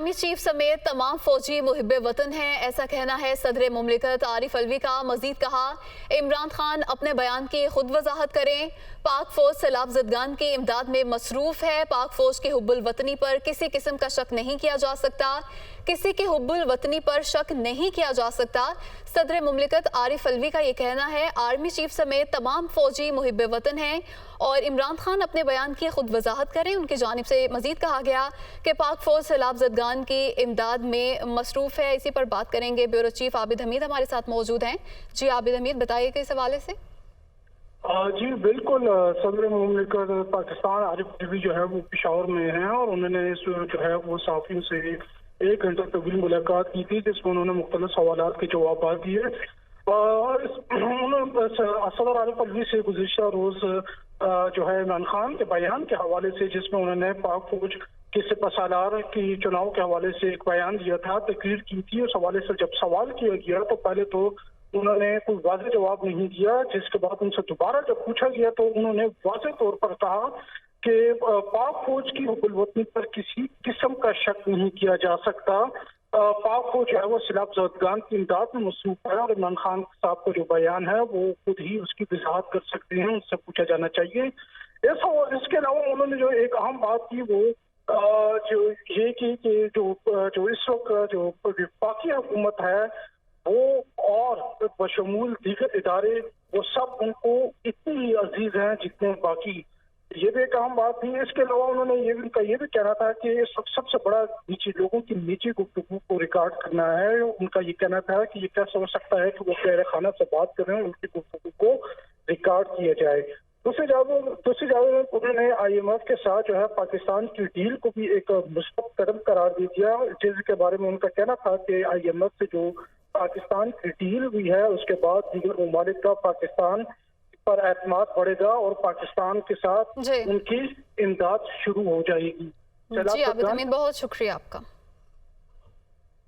Army chief समेत तमाम फौजी मुहिब वतन हैं, ऐसा कहना है सदर मुमलिकत आरिफ अलवी का। मजीद कहा, इमरान खान अपने बयान की खुद वजाहत करें। पाक फौज सैलाब ज़दगान की इमदाद में मसरूफ़ है। पाक फौज के हुब्बुल वतनी पर किसी किस्म का शक नहीं किया जा सकता। किसी के हुब्बुल वतनी पर शक नहीं किया जा सकता। सदर मुमलिकत आरिफ अलवी का ये कहना है। आर्मी चीफ समेत तमाम फौजी मुहिब वतन हैं और इमरान खान अपने बयान की खुद वजाहत करें। उनकी जानिब से मजीद कहा गया कि पाक फौज सैलाब ज़दगान की इमदाद में मसरूफ़ है। इसी पर बात करेंगे। ब्यूरो चीफ आबिद हमीद हमारे साथ मौजूद हैं। जी आबिद हमीद, बताइएगा इस हवाले से। जी बिल्कुल, सदर मुमलिकत पाकिस्तान आरिफ अलवी जो है वो पेशावर में हैं और उन्होंने जो है वो सहाफ़ियों से 1 घंटा तवील मुलाकात की थी, जिसमें उन्होंने मुख्तलिफ सवालात के जवाब दिए। सदर आरिफ अलवी से गुज़िश्ता रोज़ जो है इमरान खान के बयान के हवाले से, जिसमें उन्होंने पाक फौज के सिपहसालार की चुनाव के हवाले से एक बयान दिया था, तकरीर की थी। उस हवाले से जब सवाल किया गया तो पहले तो उन्होंने कोई वाज़ेह जवाब नहीं दिया, जिसके बाद उनसे दोबारा जब पूछा गया तो उन्होंने वाज़ेह तौर पर कहा कि पाक फौज की हुब्बुल वतनी पर किसी किस्म का शक नहीं किया जा सकता। पाक फौज जो है वो सैलाब ज़दगान की इमदाद में मसरूफ़ है और इमरान खान साहब का जो बयान है वो खुद ही उसकी वजाहत कर सकते हैं, उनसे पूछा जाना चाहिए। इसके अलावा उन्होंने जो एक अहम बात की वो जो ये की कि जो इस वक्त जो वफाकी हुकूमत है वो और बशमूल दीगर इदारे वो सब उनको इतनी ही अजीज हैं जितने बाकी। ये भी एक अहम बात थी। इसके अलावा उन्होंने ये भी कहना था कि सबसे बड़ा लोगों की निजी गुफ्तगू को रिकॉर्ड करना है। उनका ये कहना था कि ये कैसे हो सकता है कि वो खैर खाना से बात कर रहे हैं, उनकी गुफ्तगू को रिकॉर्ड किया जाए। दूसरी जानब उन्होंने IMF के साथ जो है पाकिस्तान की डील को भी एक मुस्बत कदम करार दे दिया, जिसके बारे में उनका कहना था कि IMF से जो पाकिस्तान की डील हुई है उसके बाद दीगर ममालिक का पाकिस्तान पर एतमाद बढ़ेगा और पाकिस्तान के साथ उनकी इमदाद शुरू हो जाएगी। जी आबिद हमीद, बहुत शुक्रिया आपका।